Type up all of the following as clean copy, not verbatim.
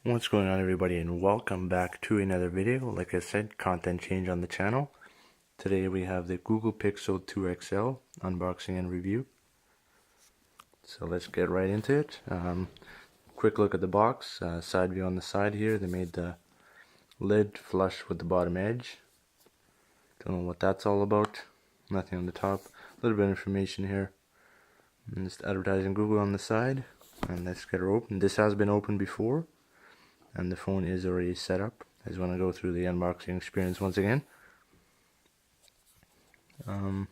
What's going on, everybody, and welcome back to another video. Like I said, content change on the channel. Today we have the Google Pixel 2 XL unboxing and review. So let's get right into it. Quick look at the box, side view on the side here. They made the lid flush with the bottom edge. Don't know what that's all about. Nothing on the top. A little bit of information here. And just advertising Google on the side. And let's get her open. This has been opened before, and the phone is already set up. I just want to go through the unboxing experience once again. Let's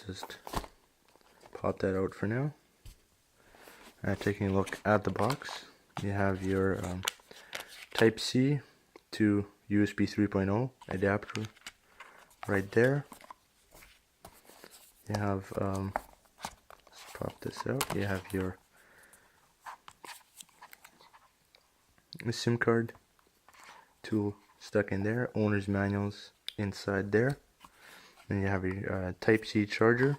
just pop that out for now. Taking a look at the box, you have your Type-C to USB 3.0 adapter right there. You have, let's pop this out, you have your SIM card tool stuck in there, owner's manuals inside there. Then you have your Type-C charger,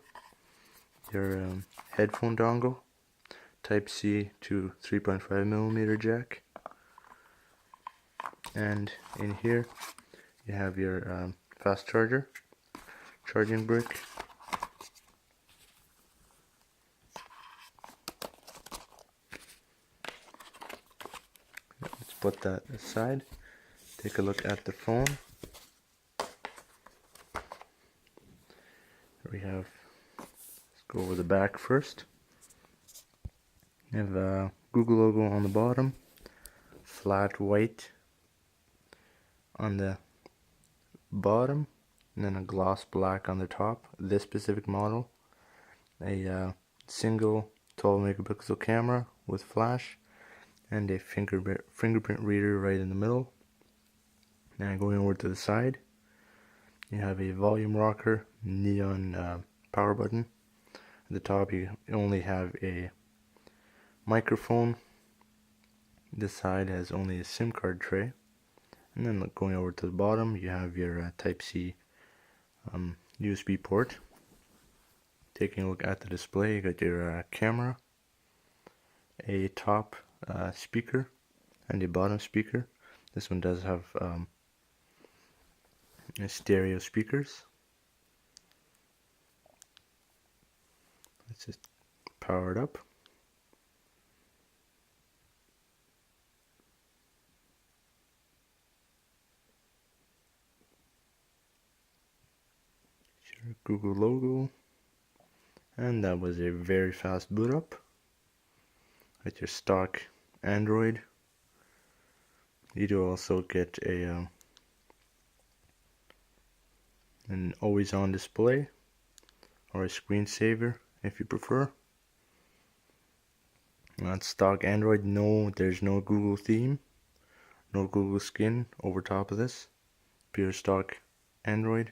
your headphone dongle, Type-C to 3.5mm jack, and in here you have your fast charger, charging brick, let's put that aside, take a look at the phone. We have, let's go over the back first. You have a Google logo on the bottom, flat white on the bottom, and then a gloss black on the top. This specific model, a single 12 megapixel camera with flash, and a fingerprint reader right in the middle. Now going over to the side, you have a volume rocker, neon power button. At the top you only have a microphone. This side has only a SIM card tray. And then going over to the bottom, you have your Type-C USB port. Taking a look at the display, you got your camera, a top speaker, and a bottom speaker. This one does have stereo speakers. Let's just power it up. Your Google logo, and that was a very fast boot up. With your stock Android, you do also get a an always-on display or a screensaver if you prefer. That's stock Android. No, there's no Google theme, no Google skin over top of this. Pure stock Android.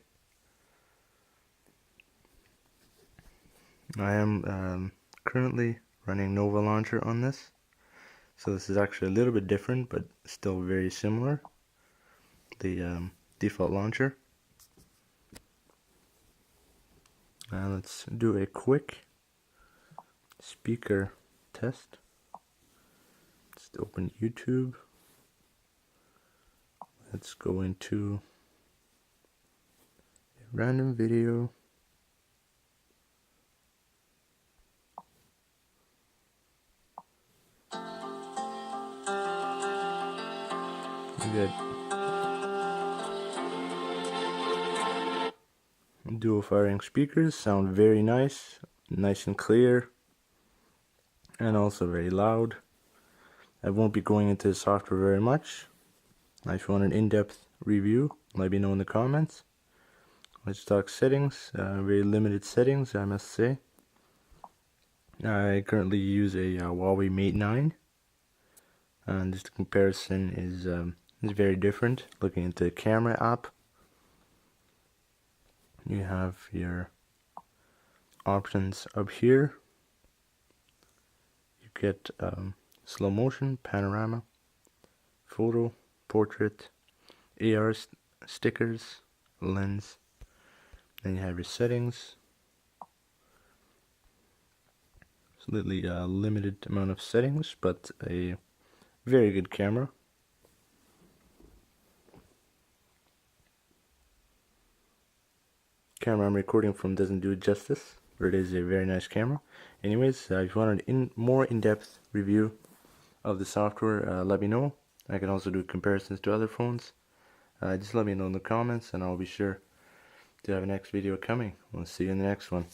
I am currently running Nova Launcher on this, so this is actually a little bit different, but still very similar. The default launcher. Let's do a quick speaker test. Let's open YouTube. Let's go into a random video. Good. Dual firing speakers sound very nice and clear, and also very loud. I won't be going into the software very much. If you want an in-depth review, let me know in the comments. Let's talk settings. Very limited settings, I must say. I currently use a Huawei Mate 9, and this comparison is very different. Looking into the camera app, you have your options up here. You get slow motion, panorama, photo, portrait, AR stickers, lens. Then you have your settings. Slightly limited amount of settings, but a Very good camera. Camera I'm recording from doesn't do it justice, but it is a very nice camera. Anyways, if you want a more in-depth review of the software, let me know. I can also do comparisons to other phones. Just let me know in the comments and I'll be sure to have a next video coming. We'll see you in the next one.